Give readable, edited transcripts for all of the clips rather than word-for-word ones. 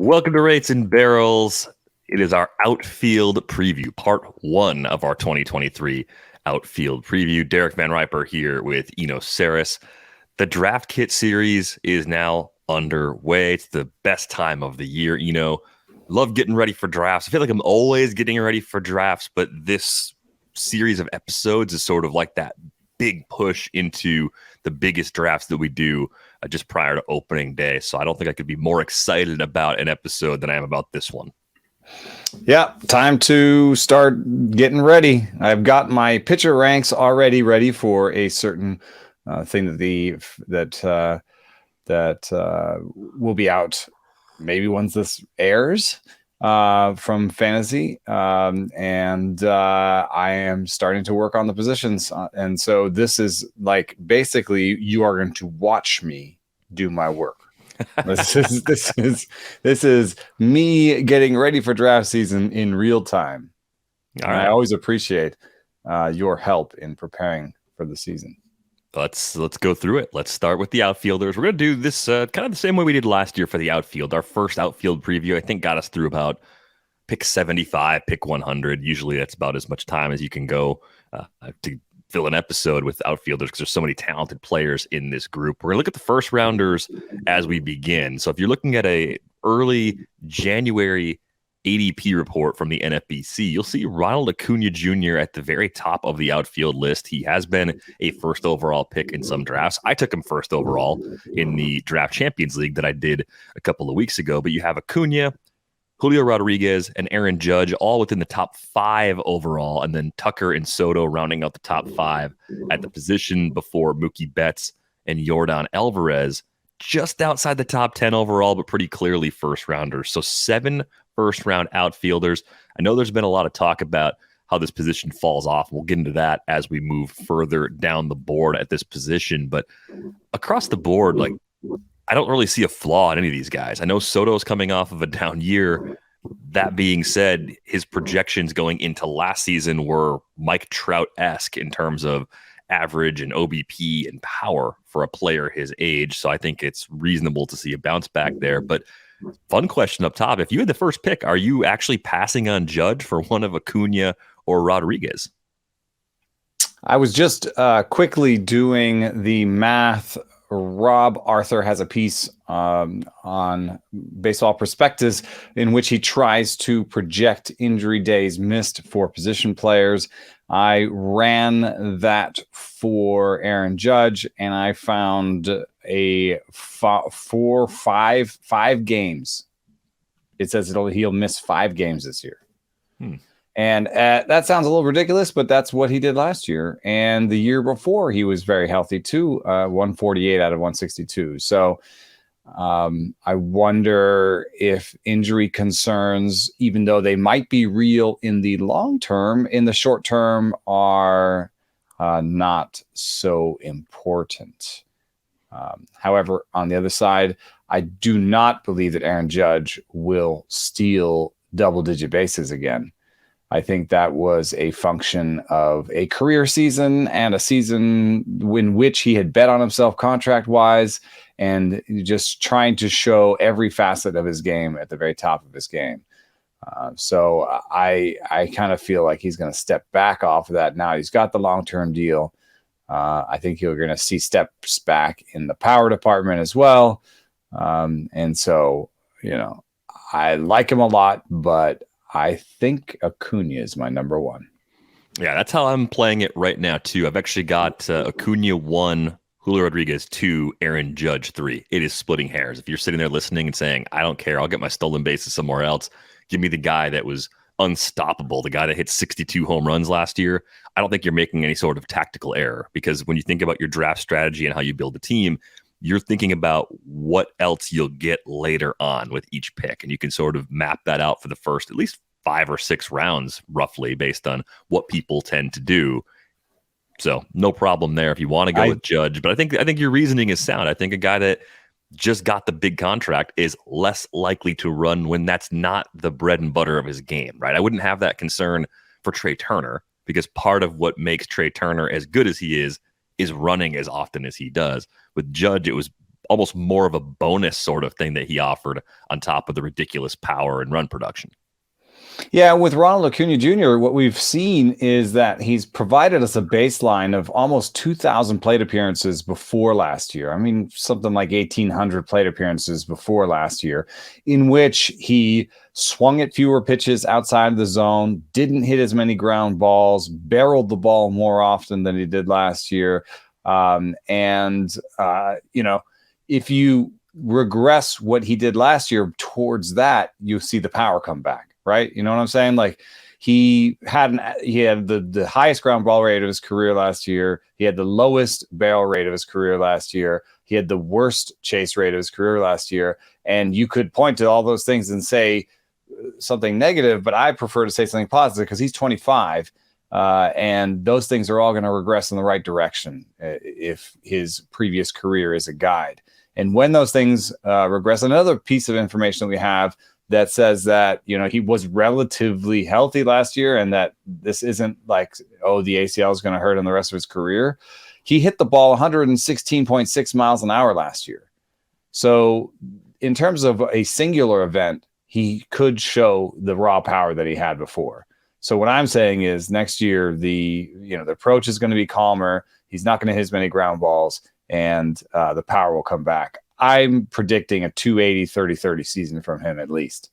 Welcome to Rates and Barrels. It is our outfield preview, part one of our 2023 outfield preview. Derek Van Riper here with Eno Saris. The draft kit series is now underway. It's the best time of the year. Love getting ready for drafts. I feel like I'm always getting ready for drafts, but this series of episodes is sort of like that big push into the biggest drafts that we do just prior to opening day. So I don't think I could be more excited about an episode than I am about this one. Yeah, time to start getting ready. I've got my pitcher ranks already ready for a certain thing that will be out maybe once this airs from Fantasy, and I am starting to work on the positions, and so this is like basically you are going to watch me do my work. This is me getting ready for draft season in real time. All right. I always appreciate your help in preparing for the season. Let's go through it. Let's start with the outfielders. We're going to do this kind of the same way we did last year for the outfield. Our first outfield preview, I think, got us through about pick 75, pick 100. Usually that's about as much time as you can go to fill an episode with outfielders because there's so many talented players in this group. We're going to look at the first rounders as we begin. So if you're looking at a early January ADP report from the NFBC, you'll see Ronald Acuña Jr. at the very top of the outfield list. He has been a first overall pick in some drafts. I took him first overall in the Draft Champions League that I did a couple of weeks ago. But you have Acuña, Julio Rodríguez, and Aaron Judge all within the top 5 overall, and then Tucker and Soto rounding out the top 5 at the position before Mookie Betts and Yordan Alvarez just outside the top 10 overall, but pretty clearly first rounders. So 7 first-round outfielders. I know there's been a lot of talk about how this position falls off. We'll get into that as we move further down the board at this position. But across the board, like, I don't really see a flaw in any of these guys. I know Soto's coming off of a down year. That being said, his projections going into last season were Mike Trout-esque in terms of average and OBP and power for a player his age. So I think it's reasonable to see a bounce back there. But fun question up top. If you had the first pick, are you actually passing on Judge for one of Acuña or Rodríguez? I was just quickly doing the math. Rob Arthur has a piece on Baseball Prospectus in which he tries to project injury days missed for position players. I ran that for Aaron Judge, and I found a 5 games. It says he'll miss 5 games this year. And that sounds a little ridiculous, but that's what he did last year. And the year before, he was very healthy too, 148 out of 162. So I wonder if injury concerns, even though they might be real in the long term, in the short term are not so important. However, on the other side, I do not believe that Aaron Judge will steal double-digit bases again. I think that was a function of a career season and a season in which he had bet on himself contract-wise and just trying to show every facet of his game at the very top of his game. So I kind of feel like he's going to step back off of that now. He's got the long-term deal. I think you're going to see steps back in the power department as well. And so, I like him a lot, but I think Acuña is my number 1. Yeah, that's how I'm playing it right now, too. I've actually got Acuña 1, Julio Rodríguez 2, Aaron Judge 3. It is splitting hairs. If you're sitting there listening and saying, I don't care, I'll get my stolen bases somewhere else, give me the guy that was unstoppable, the guy that hit 62 home runs last year, I don't think you're making any sort of tactical error. Because when you think about your draft strategy and how you build a team, you're thinking about what else you'll get later on with each pick. And you can sort of map that out for the first at least 5 or 6 rounds, roughly, based on what people tend to do. So no problem there if you want to go with Judge. But I think your reasoning is sound. I think a guy that just got the big contract is less likely to run when that's not the bread and butter of his game, right? I wouldn't have that concern for Trey Turner, because part of what makes Trey Turner as good as he is running as often as he does. With Judge, it was almost more of a bonus sort of thing that he offered on top of the ridiculous power and run production. Yeah, with Ronald Acuña Jr., what we've seen is that he's provided us a baseline of almost 2,000 plate appearances before last year. I mean, something like 1,800 plate appearances before last year, in which he swung at fewer pitches outside of the zone, didn't hit as many ground balls, barreled the ball more often than he did last year. If you regress what he did last year towards that, you see the power come back. Right. You know what I'm saying? Like he had the highest ground ball rate of his career last year. He had the lowest barrel rate of his career last year. He had the worst chase rate of his career last year. And you could point to all those things and say something negative, but I prefer to say something positive because he's 25. And those things are all going to regress in the right direction if his previous career is a guide. And when those things regress, another piece of information that we have that says that, he was relatively healthy last year and that this isn't like, the ACL is going to hurt him the rest of his career. He hit the ball 116.6 miles an hour last year. So in terms of a singular event, he could show the raw power that he had before. So what I'm saying is next year, the approach is going to be calmer. He's not going to hit as many ground balls and the power will come back. I'm predicting a 280, 30-30 season from him at least.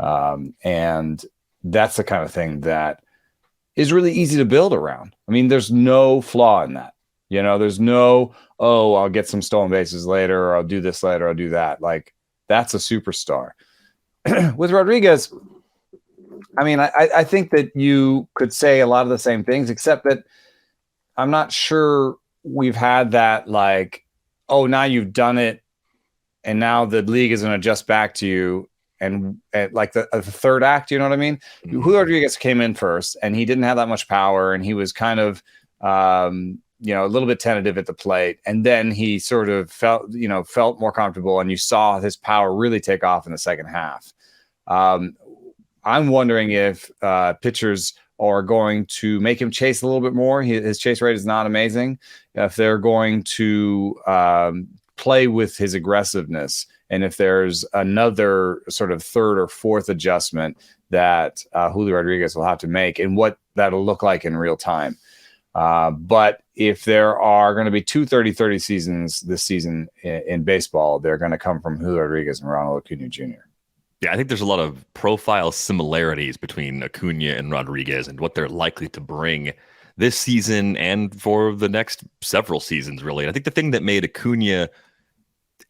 And that's the kind of thing that is really easy to build around. I mean, there's no flaw in that. There's no, I'll get some stolen bases later, or I'll do this later, I'll do that. Like, that's a superstar. With Rodríguez, I mean, I think that you could say a lot of the same things, except that I'm not sure we've had that, like, now you've done it, and now the league is going to adjust back to you. And like the third act, you know what I mean? Mm-hmm. Julio Rodríguez came in first, and he didn't have that much power, and he was kind of, a little bit tentative at the plate. And then he sort of felt more comfortable, and you saw his power really take off in the second half. I'm wondering if pitchers are going to make him chase a little bit more. His chase rate is not amazing. If they're going to play with his aggressiveness, and if there's another sort of third or fourth adjustment that Julio Rodríguez will have to make, and what that'll look like in real time. But if there are going to be two 30-30 seasons this season in baseball, they're going to come from Julio Rodríguez and Ronald Acuña Jr. Yeah, I think there's a lot of profile similarities between Acuña and Rodríguez and what they're likely to bring this season and for the next several seasons, really. And I think the thing that made Acuña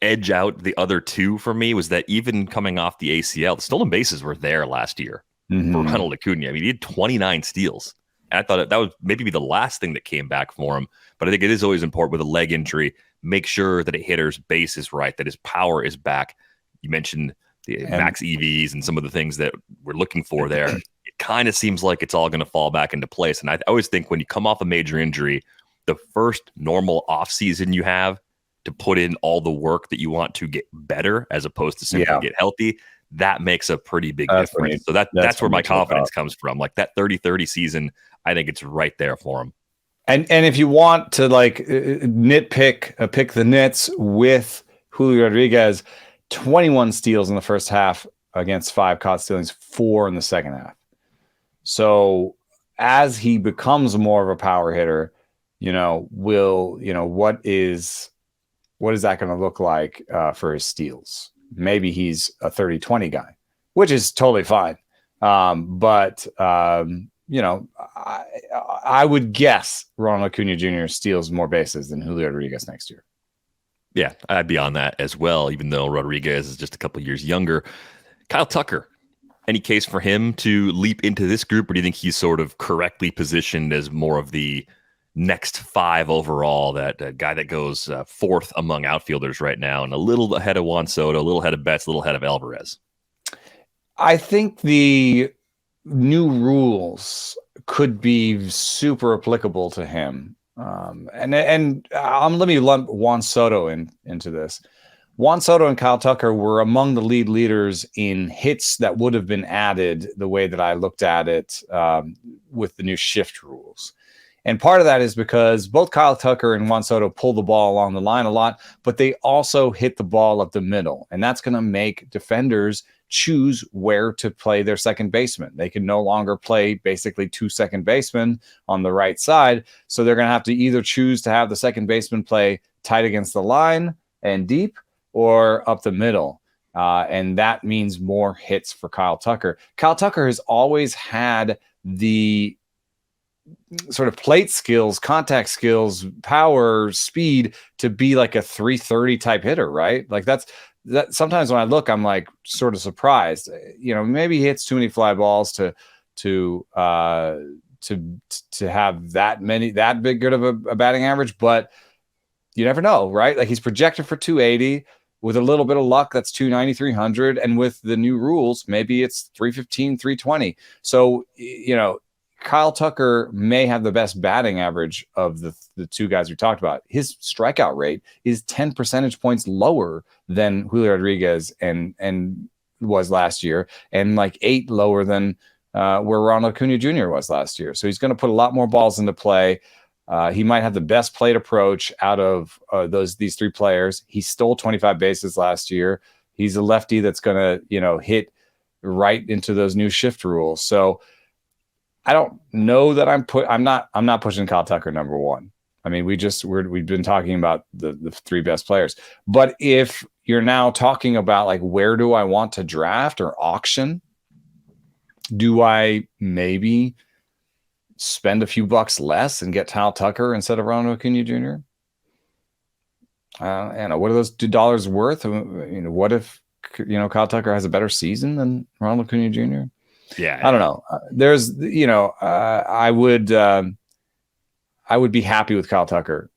edge out the other two for me was that even coming off the ACL, the stolen bases were there last year for Ronald Acuña. I mean, he had 29 steals. And I thought that would maybe be the last thing that came back for him. But I think it is always important with a leg injury, make sure that a hitter's base is right, that his power is back. You mentioned the max EVs and some of the things that we're looking for there. It kind of seems like it's all going to fall back into place. And I always think when you come off a major injury, the first normal offseason you have to put in all the work that you want to get better as opposed to simply get healthy, that makes a pretty big difference. So that's where my confidence comes from. Like that 30-30 season, I think it's right there for him. And if you want to pick the nits with Julio Rodríguez, 21 steals in the first half against 5 caught stealings, 4 in the second half. So as he becomes more of a power hitter, what is that going to look like for his steals? Maybe he's a 30-20 guy, which is totally fine. But I would guess Ronald Acuña Jr. steals more bases than Julio Rodríguez next year. Yeah, I'd be on that as well, even though Rodríguez is just a couple years younger. Kyle Tucker, any case for him to leap into this group, or do you think he's sort of correctly positioned as more of the next 5 overall, that guy that goes fourth among outfielders right now, and a little ahead of Juan Soto, a little ahead of Betts, a little ahead of Alvarez? I think the new rules could be super applicable to him. Let me lump Juan Soto into this. Juan Soto and Kyle Tucker were among the lead leaders in hits that would have been added the way that I looked at it with the new shift rules. And part of that is because both Kyle Tucker and Juan Soto pull the ball along the line a lot, but they also hit the ball up the middle. And that's going to make defenders choose where to play their second baseman. They can no longer play basically 2 second basemen on the right side. So they're going to have to either choose to have the second baseman play tight against the line and deep or up the middle. And that means more hits for Kyle Tucker. Kyle Tucker has always had the sort of plate skills, contact skills, power, speed to be like a 330 type hitter, right? Like that. Sometimes when I look, I'm like sort of surprised. Maybe he hits too many fly balls to have that big good of a batting average, but you never know, right? Like he's projected for 280 with a little bit of luck. That's 290, 300. And with the new rules, maybe it's 315, 320. So, Kyle Tucker may have the best batting average of the two guys we talked about. His strikeout rate is 10 percentage points lower than Julio Rodríguez and was last year, and like 8 lower than where Ronald Acuña Jr. was last year. So he's going to put a lot more balls into play. He might have the best plate approach out of these 3 players. He stole 25 bases last year. He's a lefty that's going to hit right into those new shift rules. So I don't know that I'm not pushing Kyle Tucker number 1. I mean, we've been talking about the 3 best players. But if you're now talking about like, where do I want to draft or auction? Do I maybe spend a few bucks less and get Kyle Tucker instead of Ronald Acuña Jr.? What are those $2 worth? What if Kyle Tucker has a better season than Ronald Acuña Jr.? Yeah, I don't know. I would be happy with Kyle Tucker.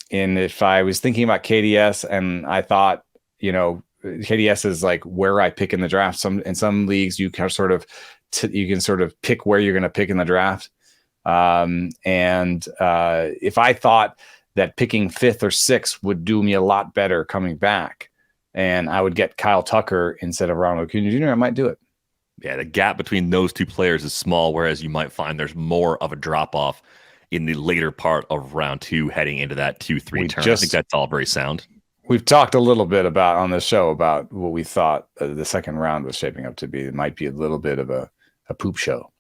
And if I was thinking about KDS and I thought, KDS is like where I pick in the draft. In some leagues, you can sort of pick where you're going to pick in the draft. If I thought that picking 5th or 6th would do me a lot better coming back, and I would get Kyle Tucker instead of Ronald Acuña Jr., I might do it. Yeah, the gap between those 2 players is small, whereas you might find there's more of a drop-off in the later part of round 2 heading into that 2-3 turn. I think that's all very sound. We've talked a little bit on the show about what we thought the second round was shaping up to be. It might be a little bit of a poop show.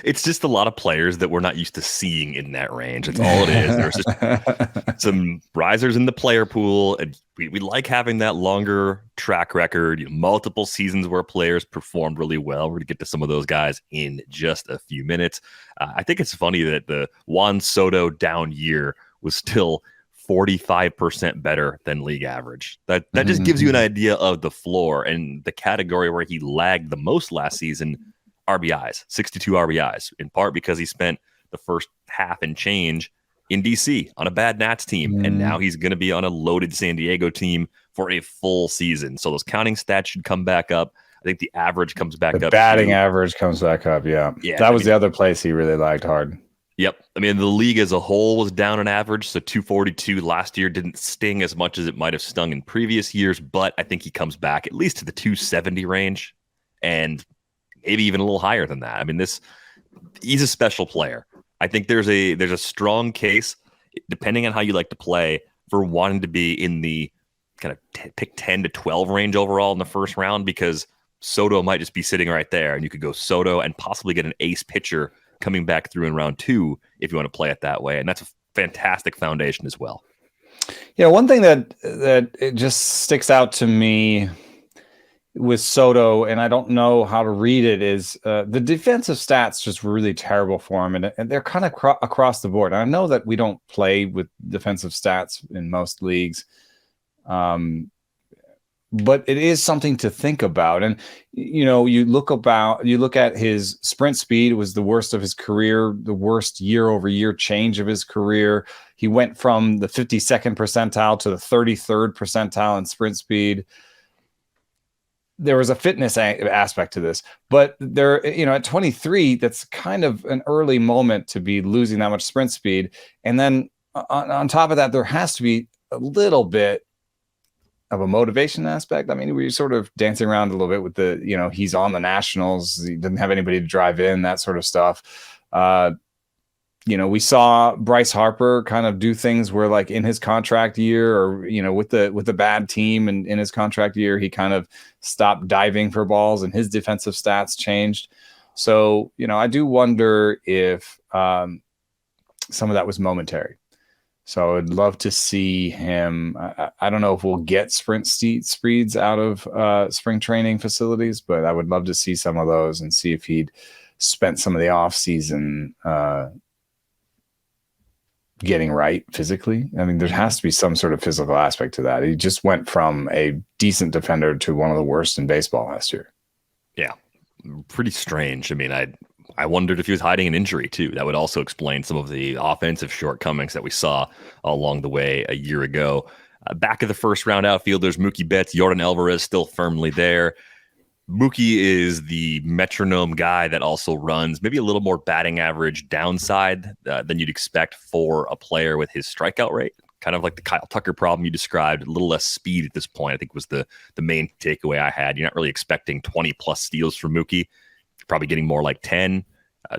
It's just a lot of players that we're not used to seeing in that range. That's all it is. There's just some risers in the player pool, and we like having that longer track record, multiple seasons where players performed really well. We're going to get to some of those guys in just a few minutes. I think it's funny that the Juan Soto down year was still 45% better than league average. That just gives you an idea of the floor, and the category where he lagged the most last season, RBIs, 62 RBIs, in part because he spent the first half and change in DC on a bad Nats team. And now he's going to be on a loaded San Diego team for a full season. So those counting stats should come back up. I think the average comes back up. The batting average comes back up. Yeah. That was the other place he really lagged hard. Yep. I mean, the league as a whole was down on average. So 242 last year didn't sting as much as it might have stung in previous years. But I think he comes back at least to the 270 range, and maybe even a little higher than that. I mean, he's a special player. I think there's a strong case, depending on how you like to play, for wanting to be in the kind of pick 10 to 12 range overall in the first round, because Soto might just be sitting right there, and you could go Soto and possibly get an ace pitcher coming back through in round 2 if you want to play it that way. And that's a fantastic foundation as well. Yeah, one thing that it just sticks out to me with Soto, and I don't know how to read it, is the defensive stats just really terrible for him, and they're kind of across the board. And I know that we don't play with defensive stats in most leagues, but it is something to think about. And you look at his sprint speed was the worst of his career, the worst year-over-year change of his career. He went from the 52nd percentile to the 33rd percentile in sprint speed. There was a fitness aspect to this, but at 23, that's kind of an early moment to be losing that much sprint speed. And then on top of that, there has to be a little bit of a motivation aspect. I mean, we're sort of dancing around a little bit with he's on the Nationals. He doesn't have anybody to drive in, that sort of stuff. we saw Bryce Harper kind of do things where, like, in his contract year, or with the bad team and in his contract year, he kind of stopped diving for balls and his defensive stats changed. So I do wonder if some of that was momentary. So I'd love to see him. I don't know if we'll get sprint speeds out of spring training facilities, but I would love to see some of those and see if he'd spent some of the off season getting right physically. I mean, there has to be some sort of physical aspect to that. He just went from a decent defender to one of the worst in baseball last year. Yeah, pretty strange. I mean, I wondered if he was hiding an injury too. That would also explain some of the offensive shortcomings that we saw along the way a year ago. Back of the first round outfielders, Mookie Betts, Yordan Alvarez still firmly there. Mookie is the metronome guy that also runs maybe a little more batting average downside than you'd expect for a player with his strikeout rate. Kind of like the Kyle Tucker problem you described, a little less speed at this point, I think was the main takeaway I had. You're not really expecting 20 plus steals from Mookie. Probably getting more like 10.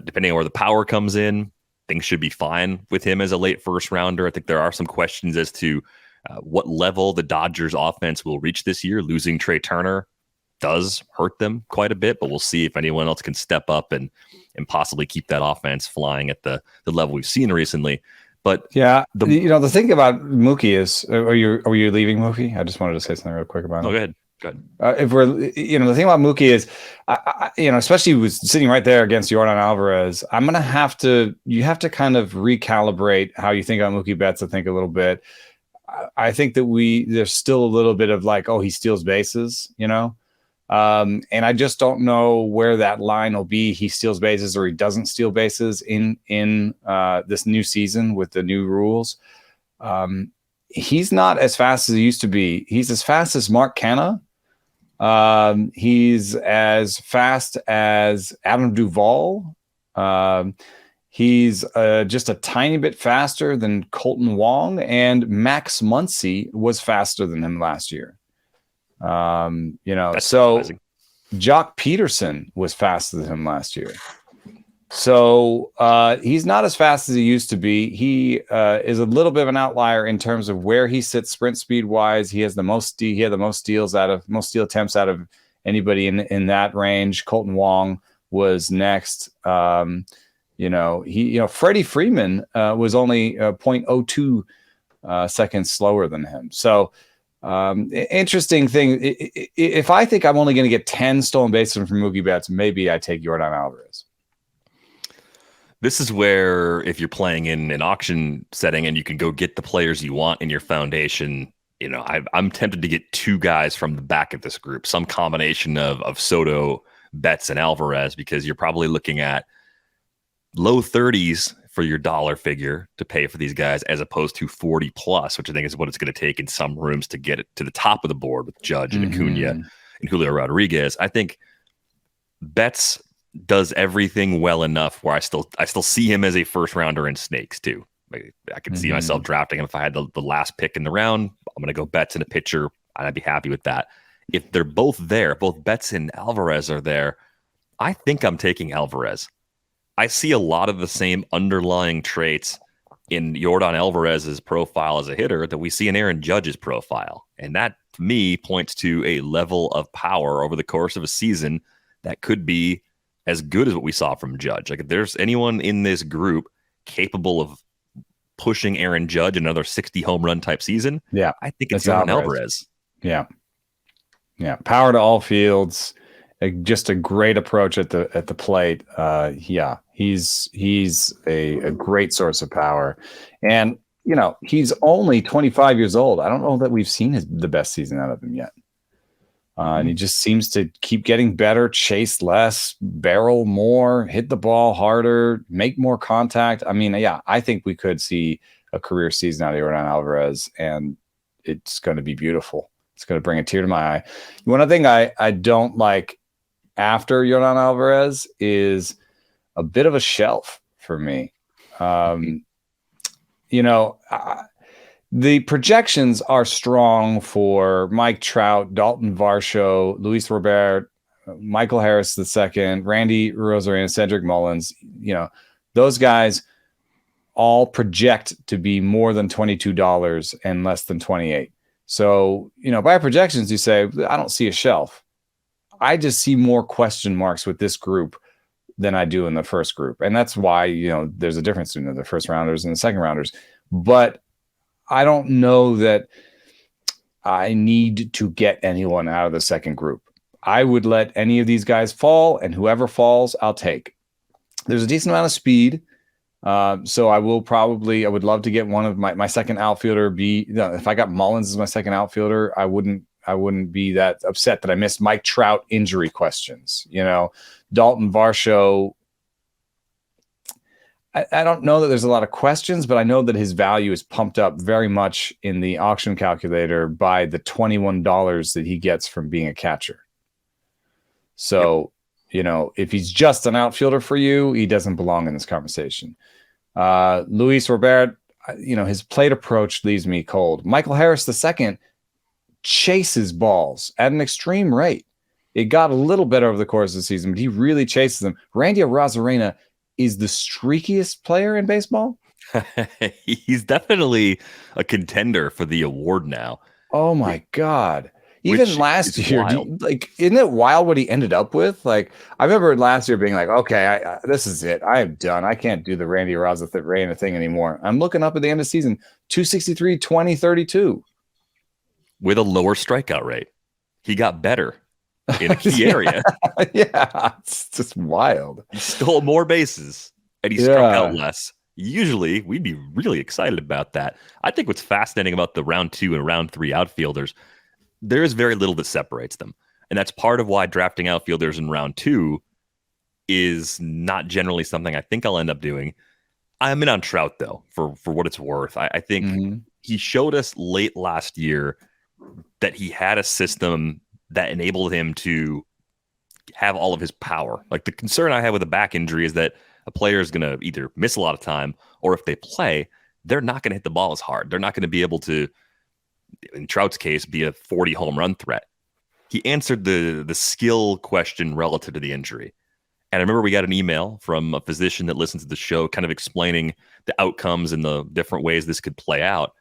Depending on where the power comes in, things should be fine with him as a late first rounder. I think there are some questions as to what level the Dodgers offense will reach this year. Losing Trey Turner does hurt them quite a bit, but we'll see if anyone else can step up and possibly keep that offense flying at the level we've sing recently. But yeah, the thing about Mookie is, are you leaving Mookie? I just wanted to say something real quick about it. Go ahead. If we're, the thing about Mookie is, especially was sitting right there against Yordan Alvarez, you have to kind of recalibrate how you think about Mookie Betts. I think a little bit. I think that there's still a little bit of like, oh, he steals bases, and I just don't know where that line will be. He steals bases or he doesn't steal bases in this new season with the new rules. He's not as fast as he used to be. He's as fast as Mark Canha. He's as fast as Adam Duvall. He's just a tiny bit faster than Colton Wong, and Max Muncy was faster than him last year. That's so surprising. Jock Peterson was faster than him last year. So he's not as fast as he used to be. He is a little bit of an outlier in terms of where he sits sprint speed wise. He had the most steal attempts out of anybody in that range. Colton Wong was next. Freddie Freeman was only 0.02 seconds slower than him. So interesting thing. If I think I'm only going to get 10 stolen bases from Mookie Betts, maybe I take Yordan Alvarez. This is where, if you're playing in an auction setting and you can go get the players you want in your foundation, I'm tempted to get two guys from the back of this group, some combination of Soto, Betts, and Alvarez, because you're probably looking at low 30s for your dollar figure to pay for these guys, as opposed to 40 plus, which I think is what it's going to take in some rooms to get it to the top of the board with Judge and Acuña and Julio Rodríguez. I think Betts does everything well enough where I still see him as a first rounder in snakes too. I could see myself drafting him if I had the last pick in the round. I'm going to go Betts in a pitcher, and I'd be happy with that. If they're both there, both Betts and Alvarez are there, I think I'm taking Alvarez. I see a lot of the same underlying traits in Yordan Alvarez's profile as a hitter that we see in Aaron Judge's profile. And that, to me, points to a level of power over the course of a season that could be as good as what we saw from Judge. Like, if there's anyone in this group capable of pushing Aaron Judge another 60 home run type season, I think it's Yordan Alvarez. Yeah. Power to all fields. Just a great approach at the plate. He's a great source of power, and he's only 25 years old. I don't know that we've seen the best season out of him yet. And he just seems to keep getting better, chase less, barrel more, hit the ball harder, make more contact. I mean, I think we could see a career season out of Yordan Alvarez, and it's going to be beautiful. It's going to bring a tear to my eye. One other thing I don't like after Yordan Alvarez is a bit of a shelf for me. The projections are strong for Mike Trout, Dalton Varsho, Luis Robert, Michael Harris II, Randy Arozarena, Cedric Mullins. Those guys all project to be more than $22 and less than 28. So, by projections, you say, I don't see a shelf. I just see more question marks with this group than I do in the first group. And that's why, there's a difference between the first rounders and the second rounders. But I don't know that I need to get anyone out of the second group. I would let any of these guys fall, and whoever falls, I'll take. There's a decent amount of speed. So I would love to get one of my second outfielder if I got Mullins as my second outfielder, I wouldn't be that upset that I missed Mike Trout injury questions. Dalton Varsho, I don't know that there's a lot of questions, but I know that his value is pumped up very much in the auction calculator by the $21 that he gets from being a catcher. So, if he's just an outfielder for you, he doesn't belong in this conversation. Luis Robert, his plate approach leaves me cold. Michael Harris II chases balls at an extreme rate. It got a little better over the course of the season, but he really chases them. Randy Arozarena is the streakiest player in baseball. He's definitely a contender for the award now. Oh my God. Even last year, isn't it wild what he ended up with? I remember last year being like, okay, this is it. I am done. I can't do the Randy Arozarena thing anymore. I'm looking up at the end of the season, 263, 20, 32. With a lower strikeout rate. He got better in a key area. Yeah, it's just wild. He stole more bases and he struck out less. Usually, we'd be really excited about that. I think what's fascinating about the round 2 and round 3 outfielders, there is very little that separates them. And that's part of why drafting outfielders in round 2 is not generally something I think I'll end up doing. I'm in on Trout, though, for what it's worth. I think he showed us late last year that he had a system that enabled him to have all of his power. Like, the concern I have with a back injury is that a player is going to either miss a lot of time, or if they play, they're not going to hit the ball as hard. They're not going to be able to, in Trout's case, be a 40 home run threat. He answered the skill question relative to the injury. And I remember we got an email from a physician that listens to the show kind of explaining the outcomes and the different ways this could play out.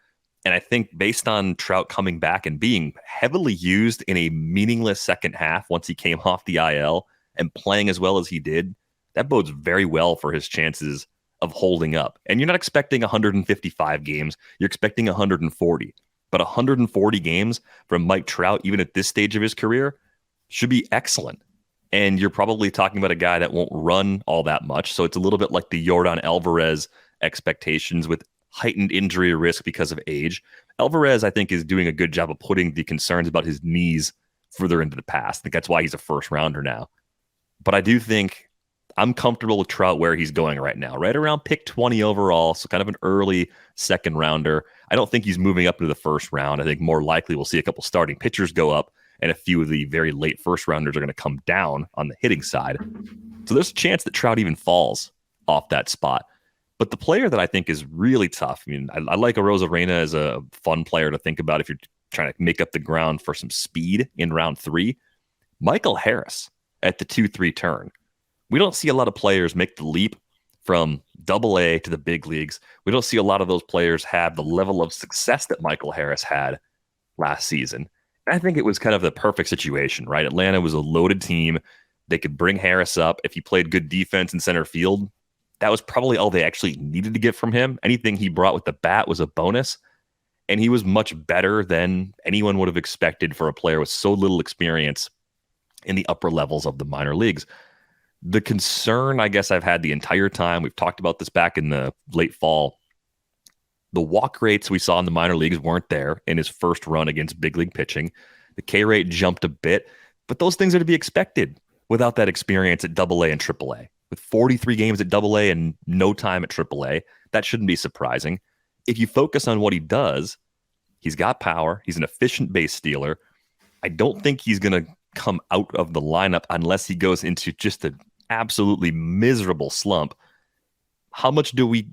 And I think based on Trout coming back and being heavily used in a meaningless second half once he came off the IL and playing as well as he did, that bodes very well for his chances of holding up. And you're not expecting 155 games. You're expecting 140. But 140 games from Mike Trout, even at this stage of his career, should be excellent. And you're probably talking about a guy that won't run all that much. So it's a little bit like the Yordan Alvarez expectations with heightened injury risk because of age. Alvarez, I think, is doing a good job of putting the concerns about his knees further into the past. I think that's why he's a first rounder now. But I do think I'm comfortable with Trout where he's going right now, right around pick 20 overall. So kind of an early second rounder. I don't think he's moving up into the first round. I think more likely we'll see a couple starting pitchers go up and a few of the very late first rounders are going to come down on the hitting side. So there's a chance that Trout even falls off that spot. But the player that I think is really tough, I mean, I like Arozarena as a fun player to think about if you're trying to make up the ground for some speed in round 3. Michael Harris at the 2-3 turn. We don't see a lot of players make the leap from AA to the big leagues. We don't see a lot of those players have the level of success that Michael Harris had last season. And I think it was kind of the perfect situation, right? Atlanta was a loaded team. They could bring Harris up. If he played good defense in center field, that was probably all they actually needed to get from him. Anything he brought with the bat was a bonus. And he was much better than anyone would have expected for a player with so little experience in the upper levels of the minor leagues. The concern, I guess, I've had the entire time, we've talked about this back in the late fall, the walk rates we saw in the minor leagues weren't there in his first run against big league pitching. The K rate jumped a bit, but those things are to be expected without that experience at AA and AAA. With 43 games at AA and no time at AAA, that shouldn't be surprising. If you focus on what he does, he's got power. He's an efficient base stealer. I don't think he's going to come out of the lineup unless he goes into just an absolutely miserable slump. How much do we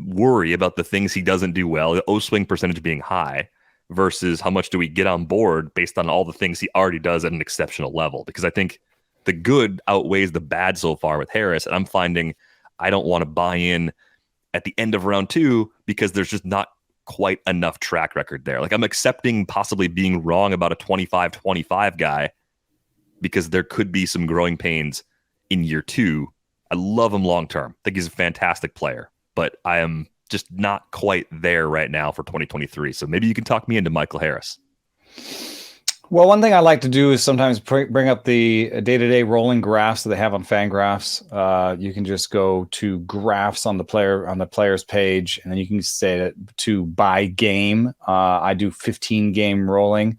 worry about the things he doesn't do well, the O-swing percentage being high, versus how much do we get on board based on all the things he already does at an exceptional level? Because I think the good outweighs the bad so far with Harris, and I'm finding I don't want to buy in at the end of round 2 because there's just not quite enough track record there. Like I'm accepting possibly being wrong about a 25-25 guy because there could be some growing pains in year 2. I love him long term. I think he's a fantastic player, but I am just not quite there right now for 2023. So maybe you can talk me into Michael Harris. Well, one thing I like to do is sometimes bring up the day-to-day rolling graphs that they have on Fangraphs. You can just go to graphs on the player's page, and then you can say that to by game. I do 15 game rolling.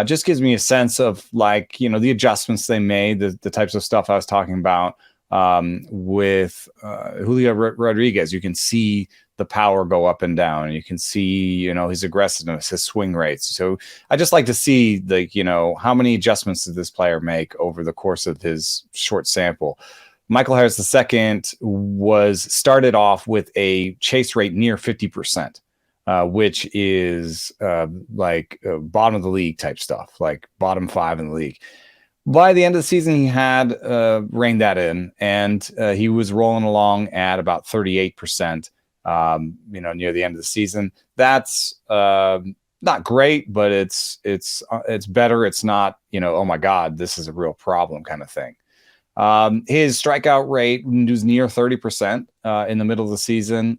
Just gives me a sense of like, you know, the adjustments they made, the types of stuff I was talking about with Julio Rodríguez. You can see the power go up and down, and you can see, you know, his aggressiveness, his swing rates. So I just like to see, like, you know, how many adjustments did this player make over the course of his short sample. Michael Harris II started off with a chase rate near 50%, which is bottom of the league type stuff, like bottom 5 in the league. By the end of the season, he had reined that in, and he was rolling along at about 38%. Near the end of the season. That's not great, but it's better. It's not, you know, oh my God, this is a real problem kind of thing. His strikeout rate was near 30% in the middle of the season.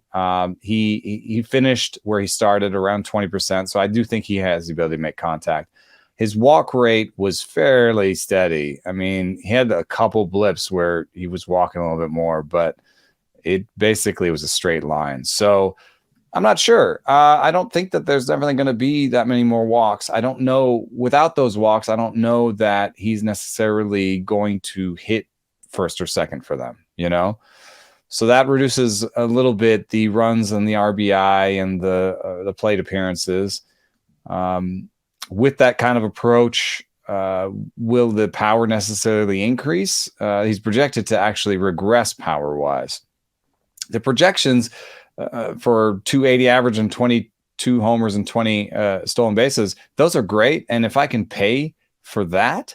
He finished where he started, around 20%. So I do think he has the ability to make contact. His walk rate was fairly steady. I mean, he had a couple blips where he was walking a little bit more, but it basically was a straight line. So I'm not sure. I don't think that there's definitely going to be that many more walks. I don't know. Without those walks, I don't know that he's necessarily going to hit first or second for them, you know? So that reduces a little bit the runs and the RBI and the plate appearances. With that kind of approach, will the power necessarily increase? He's projected to actually regress power-wise. The projections for 280 average and 22 homers and 20 stolen bases, those are great. And if I can pay for that,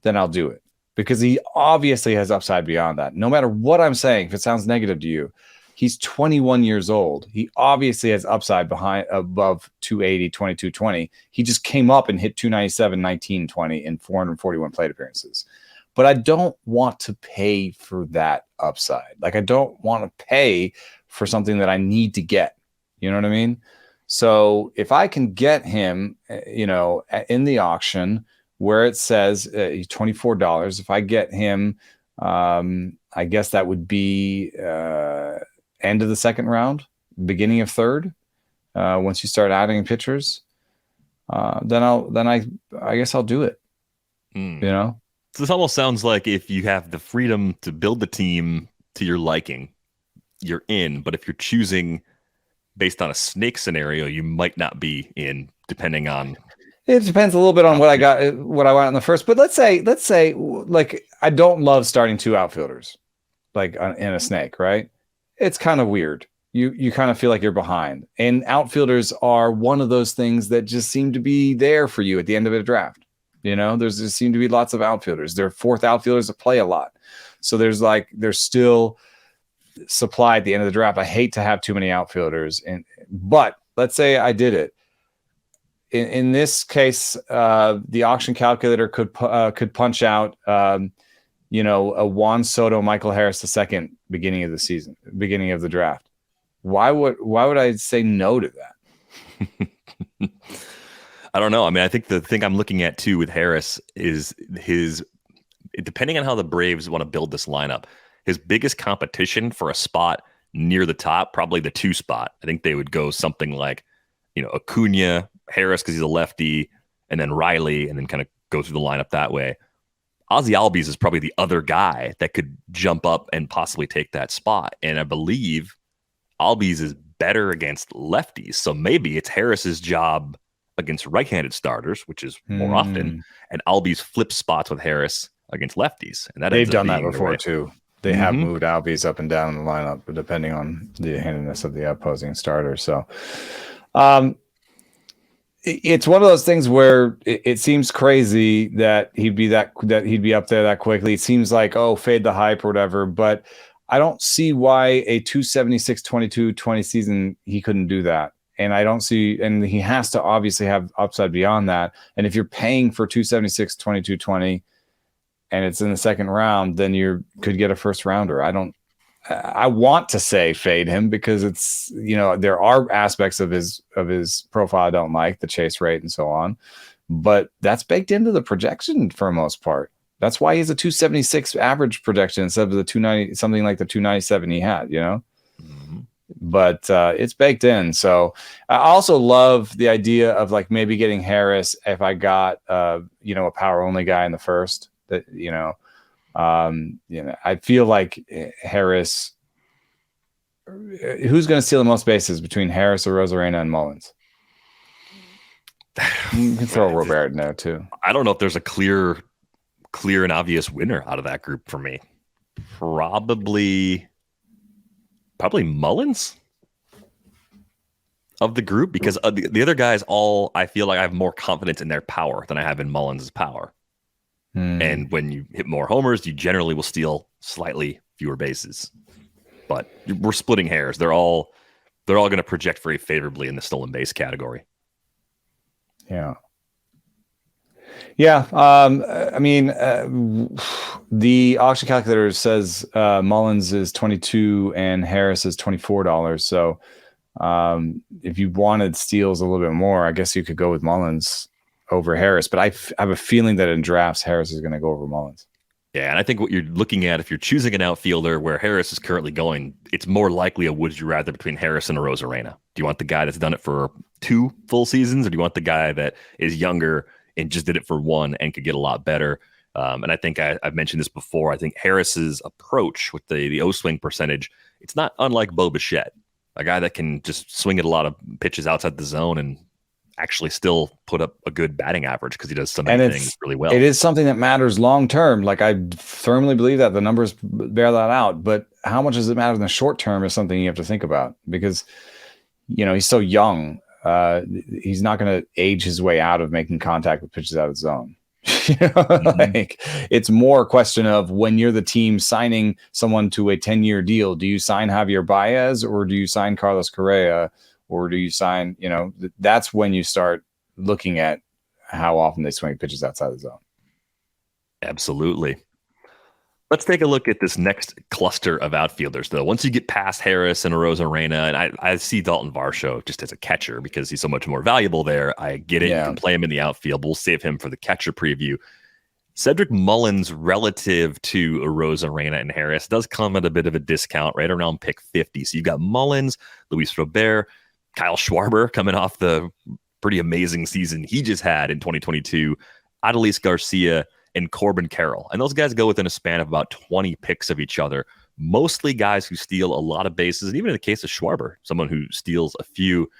then I'll do it, because he obviously has upside beyond that. No matter what I'm saying, if it sounds negative to you, he's 21 years old. He obviously has upside above 280, 22, 20. He just came up and hit 297, 19, 20 in 441 plate appearances. But I don't want to pay for that upside. Like, I don't want to pay for something that I need to get. You know what I mean? So if I can get him, in the auction where it says $24, if I get him, I guess that would be end of the second round, beginning of third. Once you start adding pitchers, then I guess I'll do it. You know. So this almost sounds like if you have the freedom to build the team to your liking, you're in. But if you're choosing based on a snake scenario, you might not be in, depending on. It depends a little bit on what I want in the first. But let's say, like, I don't love starting 2 outfielders, like in a snake, right? It's kind of weird. You kind of feel like you're behind. And outfielders are one of those things that just seem to be there for you at the end of a draft. You know, there seem to be lots of outfielders. There are 4th outfielders that play a lot. So there's still supply at the end of the draft. I hate to have too many outfielders. But let's say I did it. In this case, the auction calculator could punch out, a Juan Soto, Michael Harris II beginning of the season, beginning of the draft. Why would I say no to that? I don't know. I mean, I think the thing I'm looking at too with Harris is depending on how the Braves want to build this lineup, his biggest competition for a spot near the top, probably the 2 spot. I think they would go something like, Acuña, Harris, because he's a lefty, and then Riley, and then kind of go through the lineup that way. Ozzie Albies is probably the other guy that could jump up and possibly take that spot. And I believe Albies is better against lefties. So maybe it's Harris's job against right-handed starters, which is more often, and Albies flip spots with Harris against lefties. And that they've done that before too. They have moved Albies up and down in the lineup, depending on the handedness of the opposing starter. So it's one of those things where it seems crazy that he'd be up there that quickly. It seems like, fade the hype or whatever. But I don't see why a 276, 22, 20 season, he couldn't do that. And I don't see, and he has to obviously have upside beyond that. And if you're paying for 276, 22, 20, and it's in the second round, then you could get a first rounder. I want to say fade him because it's, there are aspects of his profile I don't like, the chase rate and so on, but that's baked into the projection for the most part. That's why he's a 276 average projection instead of the 290, something like the 297 he had, Mm-hmm. But it's baked in. So I also love the idea of like maybe getting Harris if I got a power only guy in the first. That I feel like Harris. Who's going to steal the most bases between Harris, Arozarena, and Mullins? You can throw Robert in there too. I don't know if there's a clear and obvious winner out of that group for me. Probably Mullins of the group, because the other guys I feel like I have more confidence in their power than I have in Mullins' power. And when you hit more homers, you generally will steal slightly fewer bases. But we're splitting hairs. They're all going to project very favorably in the stolen base category. Yeah. Yeah. The auction calculator says Mullins is $22 and Harris is $24. So if you wanted steals a little bit more, I guess you could go with Mullins over Harris. But I have a feeling that in drafts, Harris is going to go over Mullins. Yeah, and I think what you're looking at, if you're choosing an outfielder where Harris is currently going, it's more likely a would you rather between Harris and Arozarena. Do you want the guy that's done it for 2 full seasons, or do you want the guy that is younger and just did it for 1 and could get a lot better? And I think I've mentioned this before. I think Harris's approach with the O-swing percentage, it's not unlike Bo Bichette, a guy that can just swing at a lot of pitches outside the zone and actually still put up a good batting average because he does so many things really well. It is something that matters long term. Like I firmly believe that the numbers bear that out. But how much does it matter in the short term is something you have to think about because, he's so young. He's not going to age his way out of making contact with pitches out of the zone. Like it's more a question of when you're the team signing someone to a 10-year deal, do you sign Javier Baez or do you sign Carlos Correa? Or do you sign, that's when you start looking at how often they swing pitches outside the zone. Absolutely. Let's take a look at this next cluster of outfielders, though. Once you get past Harris and Arozarena, and I see Dalton Varsho just as a catcher because he's so much more valuable there. I get it. Yeah. You can play him in the outfield. We'll save him for the catcher preview. Cedric Mullins relative to Arozarena and Harris does come at a bit of a discount, right around pick 50. So you've got Mullins, Luis Robert, Kyle Schwarber coming off the pretty amazing season he just had in 2022, Adolis Garcia, and Corbin Carroll. And those guys go within a span of about 20 picks of each other, mostly guys who steal a lot of bases. And even in the case of Schwarber, someone who steals a few.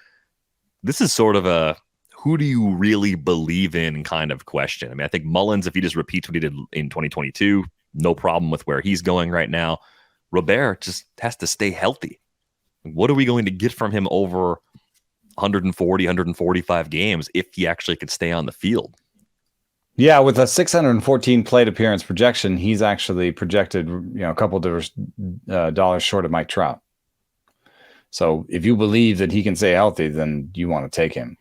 This is sort of a who do you really believe in kind of question. I mean, I think Mullins, if he just repeats what he did in 2022, no problem with where he's going right now. Robert just has to stay healthy. What are we going to get from him over 140, 145 games if he actually could stay on the field? Yeah, with a 614 plate appearance projection, he's actually projected, a couple of dollars short of Mike Trout. So if you believe that he can stay healthy, then you want to take him.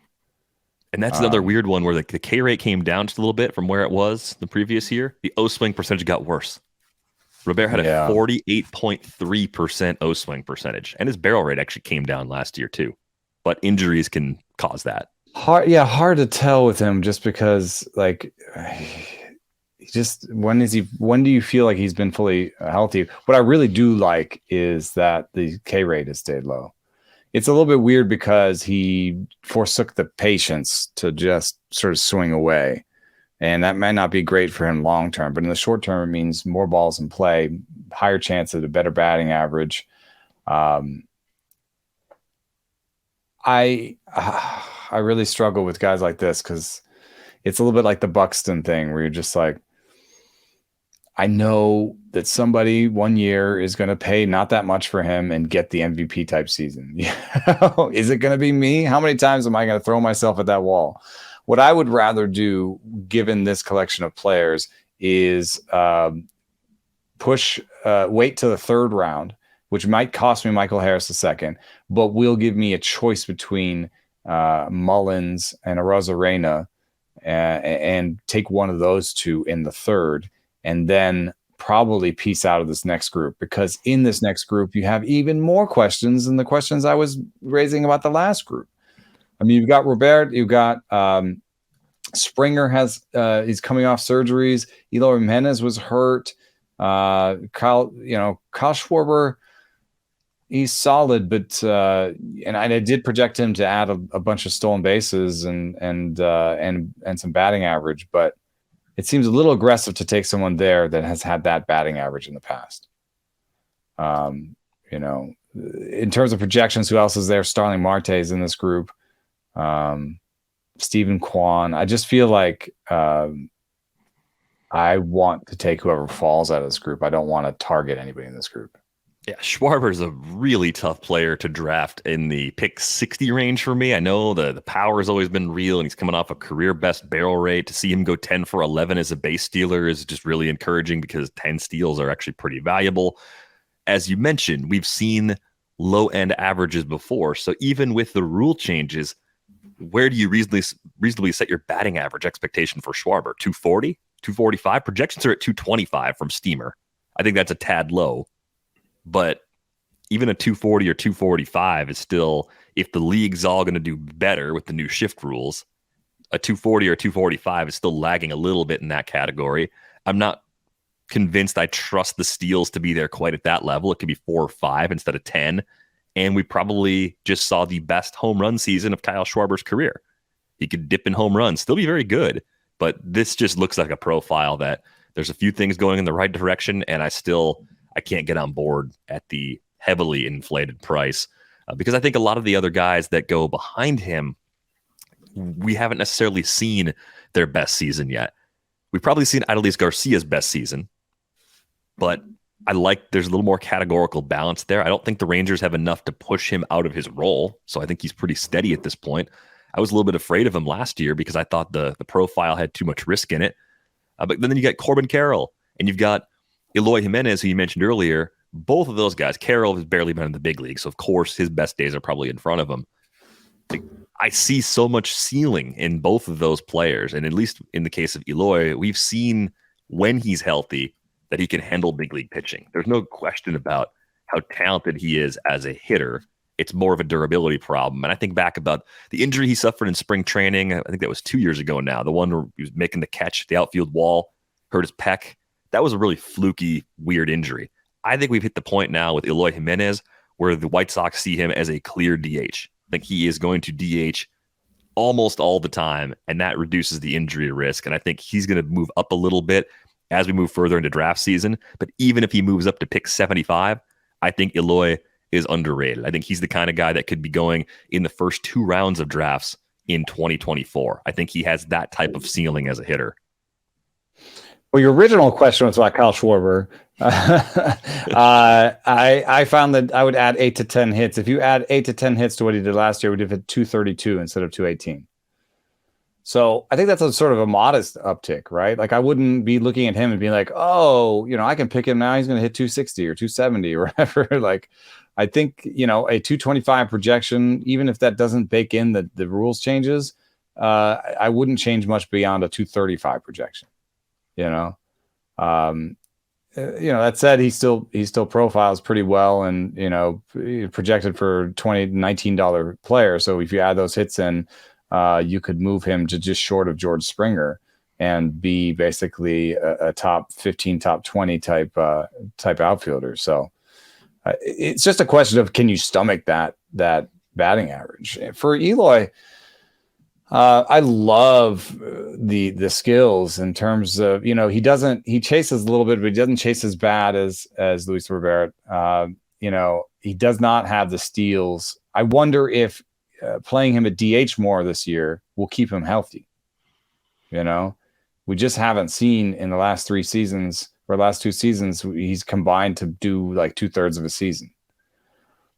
And that's another weird one where the K rate came down just a little bit from where it was the previous year. The O-swing percentage got worse. Robert had a 48.3% O-swing percentage, and his barrel rate actually came down last year too. But injuries can cause that. Hard to tell with him just because, like, when do you feel like he's been fully healthy? What I really do like is that the K rate has stayed low. It's a little bit weird because he forsook the patience to just sort of swing away. And that might not be great for him long term, but in the short term, it means more balls in play, higher chance of a better batting average. I really struggle with guys like this because it's a little bit like the Buxton thing where you're just like, I know that somebody 1 year is going to pay not that much for him and get the MVP type season. Is it going to be me? How many times am I going to throw myself at that wall? What I would rather do, given this collection of players, is push wait to the third round, which might cost me Michael Harris a second, but will give me a choice between Mullins and Arozarena, and take one of those two in the third, and then probably piece out of this next group, because in this next group you have even more questions than the questions I was raising about the last group. I mean, you've got Robert, you've got Springer he's coming off surgeries. Eloy Jiménez was hurt. Kyle Schwarber, he's solid, but and I did project him to add a bunch of stolen bases and some batting average, but it seems a little aggressive to take someone there that has had that batting average in the past. In terms of projections, who else is there? Starling Marte is in this group. Stephen Kwan. I just feel like I want to take whoever falls out of this group. I don't want to target anybody in this group. Yeah, Schwarber is a really tough player to draft in the pick 60 range for me. I know the power has always been real, and he's coming off a career best barrel rate. To see him go 10 for 11 as a base stealer is just really encouraging, because 10 steals are actually pretty valuable. As you mentioned, we've seen low end averages before. So even with the rule changes, where do you reasonably set your batting average expectation for Schwarber? 240, 245? Projections are at 225 from Steamer. I think that's a tad low. But even a 240 or 245 is still, if the league's all going to do better with the new shift rules, a 240 or 245 is still lagging a little bit in that category. I'm not convinced I trust the steals to be there quite at that level. It could be 4 or 5 instead of 10. And we probably just saw the best home run season of Kyle Schwarber's career. He could dip in home runs, still be very good. But this just looks like a profile that there's a few things going in the right direction, and I can't get on board at the heavily inflated price, because I think a lot of the other guys that go behind him, we haven't necessarily seen their best season yet. We've probably seen Adolis Garcia's best season, but there's a little more categorical balance there. I don't think the Rangers have enough to push him out of his role, so I think he's pretty steady at this point. I was a little bit afraid of him last year because I thought the profile had too much risk in it. But then you got Corbin Carroll, and you've got Eloy Jiménez, who you mentioned earlier. Both of those guys, Carroll has barely been in the big league, so of course his best days are probably in front of him. I see so much ceiling in both of those players, and at least in the case of Eloy, we've seen when he's healthy that he can handle big league pitching. There's no question about how talented he is as a hitter. It's more of a durability problem. And I think back about the injury he suffered in spring training. I think that was 2 years ago now. The one where he was making the catch, the outfield wall, hurt his pec. That was a really fluky, weird injury. I think we've hit the point now with Eloy Jiménez where the White Sox see him as a clear DH. I think he is going to DH almost all the time, and that reduces the injury risk. And I think he's going to move up a little bit as we move further into draft season. But even if he moves up to pick 75, I think Eloy is underrated. I think he's the kind of guy that could be going in the first 2 rounds of drafts in 2024. I think he has that type of ceiling as a hitter. Well, your original question was about Kyle Schwarber. I found that I would add 8 to 10 hits. If you add 8 to 10 hits to what he did last year, we'd have hit 232 instead of 218. So I think that's a sort of a modest uptick, right? Like I wouldn't be looking at him and being like, oh, I can pick him now. He's going to hit 260 or 270 or whatever. Like I think, a 225 projection, even if that doesn't bake in the rules changes, I wouldn't change much beyond a 235 projection. That said, he still profiles pretty well, and projected for $19 player. So if you add those hits in, you could move him to just short of George Springer and be basically a top 15, top 20 type outfielder. So it's just a question of, can you stomach that batting average? For Eloy, I love the skills in terms of, he chases a little bit, but he doesn't chase as bad as Luis Robert. He does not have the steals. I wonder if playing him at DH more this year will keep him healthy. We just haven't seen in the last 3 seasons or last 2 seasons, he's combined to do like 2/3 of a season.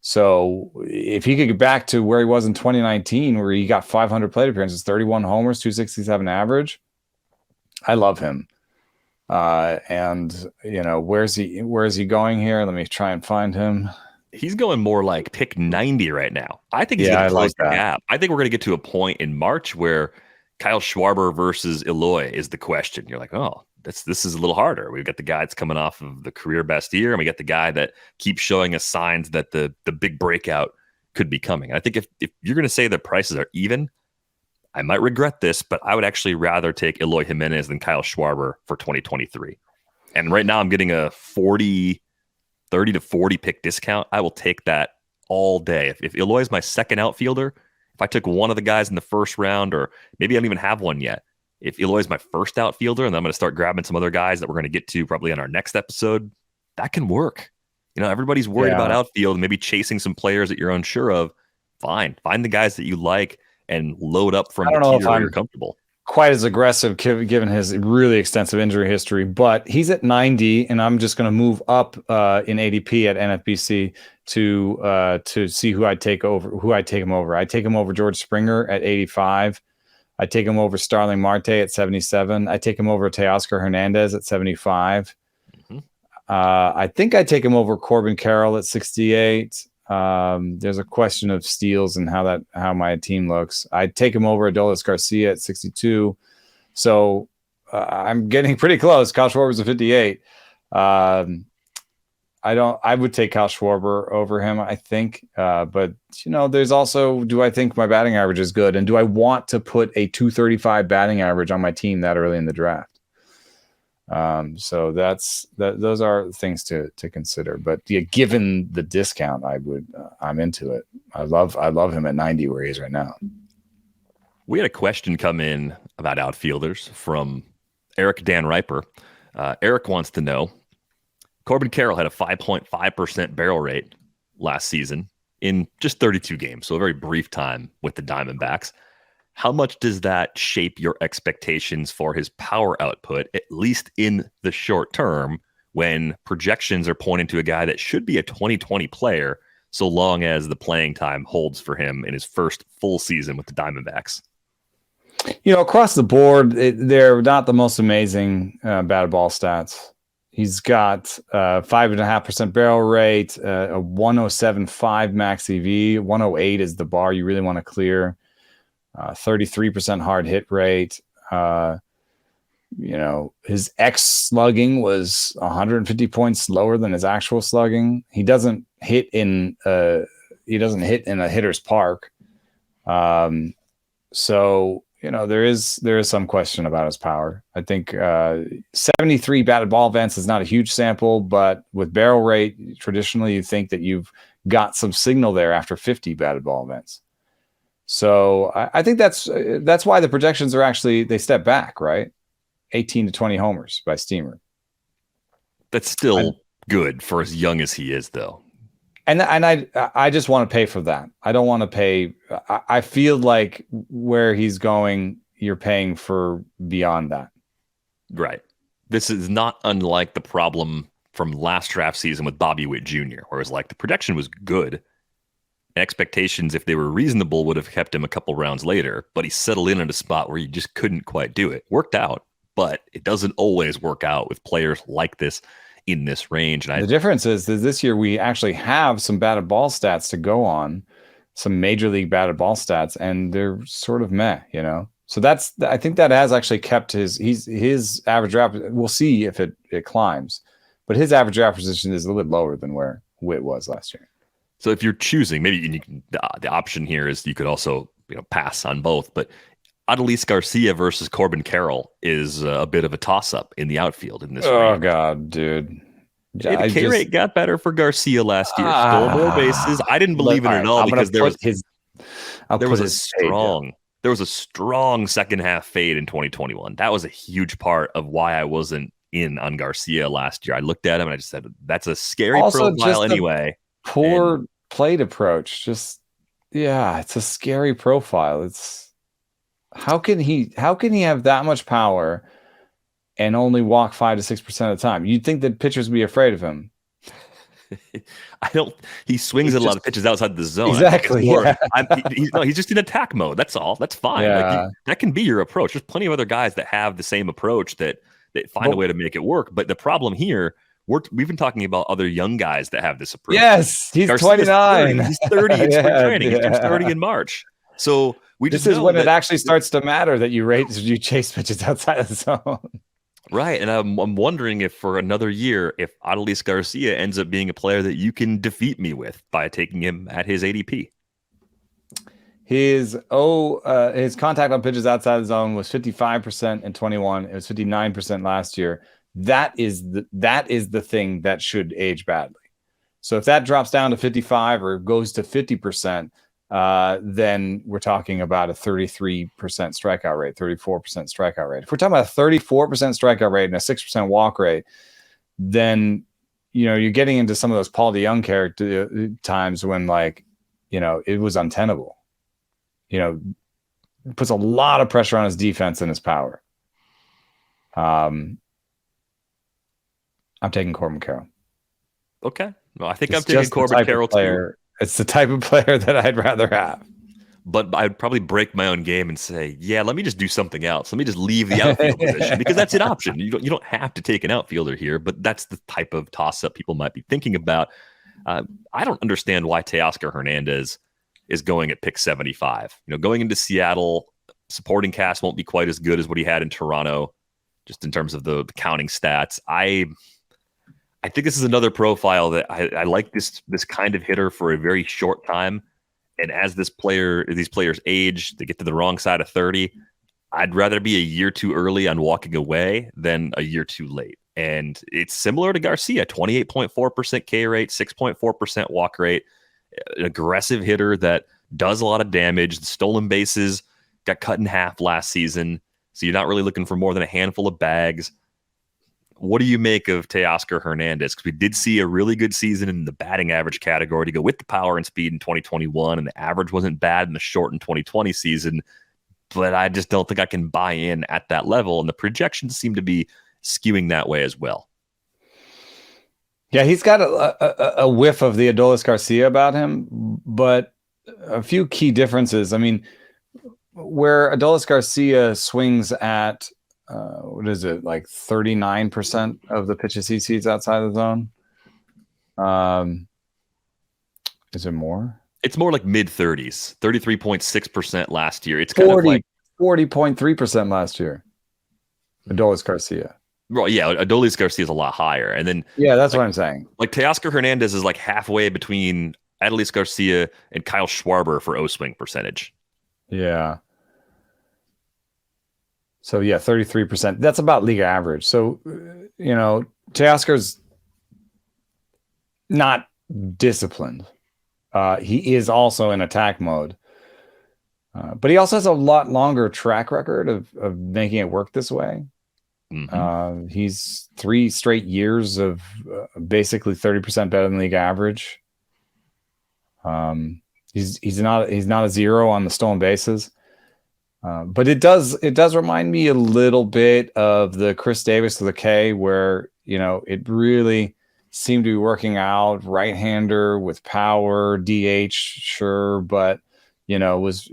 So if he could get back to where he was in 2019, where he got 500 plate appearances, 31 homers, 267 average, I love him. And where's he going here? Let me try and find him. He's going more like pick 90 right now. I think he's going to close the gap. I think we're going to get to a point in March where Kyle Schwarber versus Eloy is the question. You're like, oh, this is a little harder. We've got the guy that's coming off of the career best year, and we got the guy that keeps showing us signs that the big breakout could be coming. And I think if you're going to say the prices are even, I might regret this, but I would actually rather take Eloy Jiménez than Kyle Schwarber for 2023. And right now I'm getting a 30 to 40 pick discount. I will take that all day. If Eloy is my second outfielder, if I took one of the guys in the first round, or maybe I don't even have one yet, if Eloy is my first outfielder and then I'm going to start grabbing some other guys that we're going to get to probably on our next episode, that can work. Everybody's worried about outfield, maybe chasing some players that you're unsure of. Fine. Find the guys that you like and load up from the tier where you're comfortable. Quite as aggressive given his really extensive injury history, but he's at 90, and I'm just going to move up in ADP at NFBC to see who I take him over. I take him over George Springer at 85. I take him over Starling Marte at 77. I take him over Teoscar Hernández at 75. Mm-hmm. I think I take him over Corbin Carroll at 68. There's a question of steals and how my team looks. I'd take him over Adolis García at 62. So I'm getting pretty close. Kyle Schwarber's at 58. I would take Kyle Schwarber over him, I think. But there's also, do I think my batting average is good? And do I want to put a 235 batting average on my team that early in the draft? So those are things to consider, but given the discount, I'm into it. I love him at 90 where he is right now. We had a question come in about outfielders from Eric Dan Riper. Eric wants to know, Corbin Carroll had a 5.5% barrel rate last season in just 32 games. So a very brief time with the Diamondbacks. How much does that shape your expectations for his power output, at least in the short term, when projections are pointing to a guy that should be a 2020 player, so long as the playing time holds for him in his first full season with the Diamondbacks? Across the board, they're not the most amazing batted ball stats. He's got 5.5% barrel rate, a 107.5 max EV, 108 is the bar you really want to clear. 33% hard hit rate. His X slugging was 150 points lower than his actual slugging. He doesn't hit in a hitter's park. So there is some question about his power. I think 73 batted ball events is not a huge sample, but with barrel rate, traditionally you think that you've got some signal there after 50 batted ball events. So I think that's why the projections are actually, they step back, right? 18 to 20 homers by Steamer. That's still good for as young as he is, though. And I just want to pay for that. I don't want to pay. I feel like where he's going, you're paying for beyond that. Right. This is not unlike the problem from last draft season with Bobby Witt Jr., where it was like the production was good. Expectations, if they were reasonable, would have kept him a couple rounds later, but he settled in at a spot where you just couldn't quite do it. Worked out, but it doesn't always work out with players like this in this range. And the difference is that this year we actually have some batted ball stats to go on, some major league batted ball stats, and they're sort of meh, So I think that has actually kept his average draft. We'll see if it climbs, but his average draft position is a little bit lower than where Witt was last year. So if you're choosing, maybe the option here is you could also pass on both, but Adolis Garcia versus Corbin Carroll is a bit of a toss-up in the outfield in this range. Oh, God, dude. The K rate got better for Garcia last year. Stole more bases. I didn't believe in it at all because there was a strong second half fade in 2021. That was a huge part of why I wasn't in on Garcia last year. I looked at him and I just said, that's a scary profile anyway. Poor plate approach. It's a scary profile. It's how can he have that much power and only walk 5 to 6% of the time? You'd think that pitchers would be afraid of him. He swings at a lot of pitches outside the zone. Exactly. He's just in attack mode. That's all. That's fine. Yeah. That can be your approach. There's plenty of other guys that have the same approach that They find a way to make it work. But the problem here, we've been talking about other young guys that have this approach. Yes, he's Garcia's 29. 30. He's 30 in spring training. He's turns 30 in March. So this is when it actually starts to matter that you chase pitches outside of the zone. Right. And I'm wondering if for another year, if Adolis Garcia ends up being a player that you can defeat me with by taking him at his ADP. His contact on pitches outside the zone was 55% in 21. It was 59% last year. That is the thing that should age badly. So if that drops down to 55 or goes to 50%, then we're talking about a 33% strikeout rate, 34% strikeout rate. If we're talking about a 34% strikeout rate and a 6% walk rate, then you're getting into some of those Paul DeYoung character times when it was untenable. It puts a lot of pressure on his defense and his power. I'm taking Corbin Carroll. Okay. Well, I think I'm taking Corbin Carroll too. It's the type of player that I'd rather have. But I'd probably break my own game and say, yeah, let me just do something else. Let me just leave the outfield position because that's an option. You don't have to take an outfielder here, but that's the type of toss-up people might be thinking about. I don't understand why Teoscar Hernández is going at pick 75. Going into Seattle, supporting cast won't be quite as good as what he had in Toronto, just in terms of the counting stats. I think this is another profile that I like this kind of hitter for a very short time. And as these players age, they get to the wrong side of 30. I'd rather be a year too early on walking away than a year too late. And it's similar to Garcia, 28.4% K rate, 6.4% walk rate, an aggressive hitter that does a lot of damage. The stolen bases got cut in half last season. So you're not really looking for more than a handful of bags. What do you make of Teoscar Hernández? Because we did see a really good season in the batting average category to go with the power and speed in 2021, and the average wasn't bad in the shortened 2020 season. But I just don't think I can buy in at that level, and the projections seem to be skewing that way as well. Yeah, he's got a whiff of the Adolis Garcia about him, but a few key differences. I mean, where Adolis Garcia swings at what is it, like 39% of the pitches he sees outside the zone? Is it more? It's more like mid 30s, 33.6% last year. It's kind 40, of like 40.3% last year. Adolis Garcia. Well, yeah, Adolis Garcia is a lot higher. And then that's what I'm saying. Like Teoscar Hernández is like halfway between Adolis Garcia and Kyle Schwarber for O-swing percentage. Yeah. So, 33%. That's about league average. So, Teoscar's not disciplined. He is also in attack mode. But he also has a lot longer track record of making it work this way. Mm-hmm. He's 3 straight years of basically 30% better than league average. He's not a zero on the stolen bases. But it does remind me a little bit of the Chris Davis to the K, where it really seemed to be working out. Right-hander with power, DH, sure, but was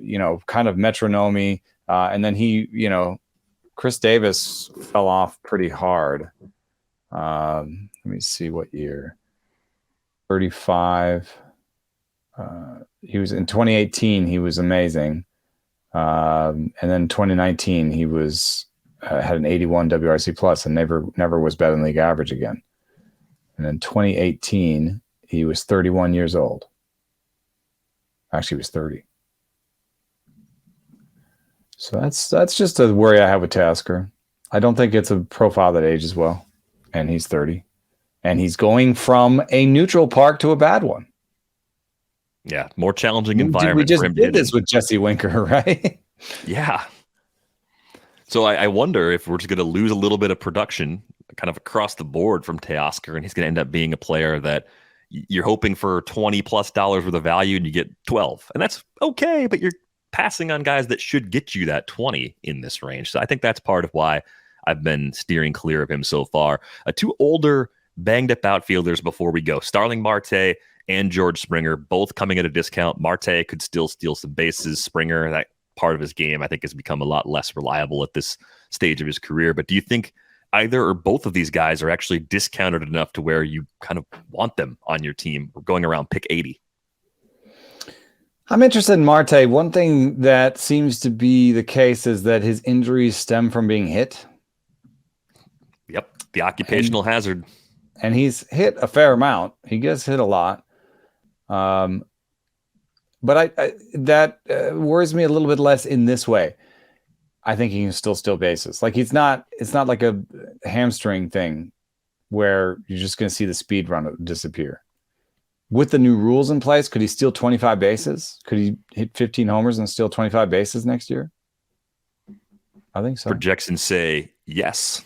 kind of metronomy. And then Chris Davis fell off pretty hard. Let me see what year. 35. He was in 2018. He was amazing. And then 2019, he was had an 81 WRC plus and never was better than league average again. And in 2018, he was 31 years old. Actually, he was 30. So that's just a worry I have with Teoscar. I don't think it's a profile that ages well, and he's 30, and he's going from a neutral park to a bad one. Yeah, more challenging environment. We just did this with Jesse Winker, right? Yeah. So I wonder if we're just going to lose a little bit of production kind of across the board from Teoscar, and he's going to end up being a player that you're hoping for $20+ worth of value and you get 12. And that's okay, but you're passing on guys that should get you that 20 in this range. So I think that's part of why I've been steering clear of him so far. 2 older, banged-up outfielders before we go. Starling Marte and George Springer, both coming at a discount. Marte could still steal some bases. Springer, that part of his game, I think, has become a lot less reliable at this stage of his career. But do you think either or both of these guys are actually discounted enough to where you kind of want them on your team going around pick 80. I'm interested in Marte. One thing that seems to be the case is that his injuries stem from being hit. Yep, the occupational hazard. And he's hit a fair amount. He gets hit a lot. But that worries me a little bit less in this way. I think he can still steal bases. Like it's not like a hamstring thing where you're just going to see the speed run disappear. With the new rules in place, could he steal 25 bases? Could he hit 15 homers and steal 25 bases next year? I think so. Projections say yes.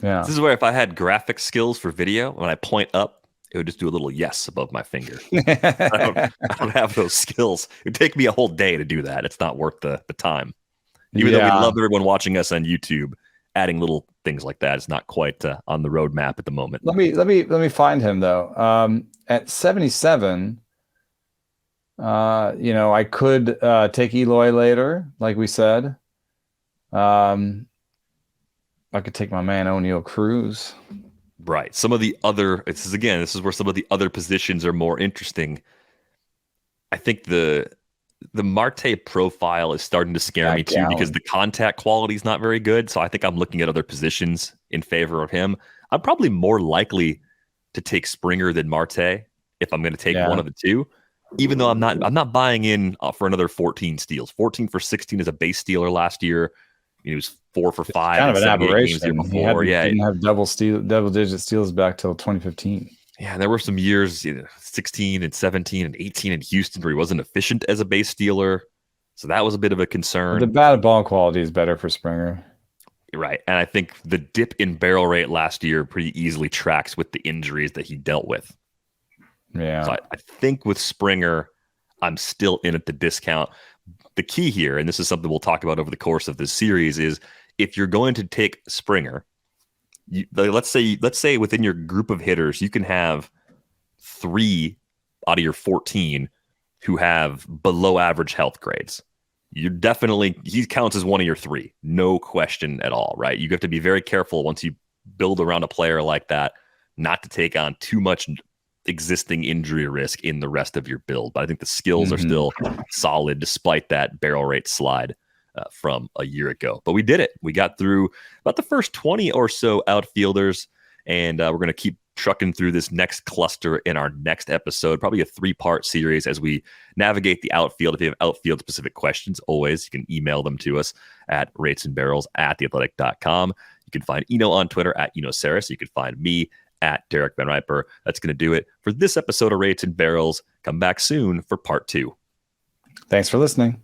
Yeah. This is where if I had graphic skills for video, when I point up, it would just do a little yes above my finger. I don't have those skills. It would take me a whole day to do that. It's not worth the time. Even though we love everyone watching us on YouTube, adding little things like that is not quite on the roadmap at the moment. Let me find him though. At 77, I could take Eloy later, like we said. I could take my man O'Neal Cruz. Right. Some of the other this is where some of the other positions are more interesting. I think the Marte profile is starting to scare me too because the contact quality is not very good. So I think I'm looking at other positions in favor of him. I'm probably more likely to take Springer than Marte if I'm going to take one of the two, even though I'm not buying in for another 14 steals. 14 for 16 as a base stealer last year. He was 4 for 5. Kind of an aberration. The year before. He didn't have double digit steals back till 2015. Yeah, and there were some years, 16 and 17 and 18 in Houston where he wasn't efficient as a base stealer. So that was a bit of a concern. But the batted ball quality is better for Springer. Right. And I think the dip in barrel rate last year pretty easily tracks with the injuries that he dealt with. Yeah. So I think with Springer, I'm still in at the discount. The key here, and this is something we'll talk about over the course of this series, is if you're going to take Springer, let's say within your group of hitters, you can have 3 out of your 14 who have below average health grades. He counts as one of your 3, no question at all, right? You have to be very careful once you build around a player like that, not to take on too much existing injury risk in the rest of your build. But I think the skills are still solid despite that barrel rate slide from a year ago. But we did it. We got through about the first 20 or so outfielders, and we're going to keep trucking through this next cluster in our next episode, probably a 3-part series as we navigate the outfield. If you have outfield specific questions, always you can email them to us at ratesandbarrels@theathletic.com. You can find Eno on Twitter at EnoSaris. You can find me at Derek Van Riper. That's going to do it for this episode of Rates and Barrels. Come back soon for part 2. Thanks for listening.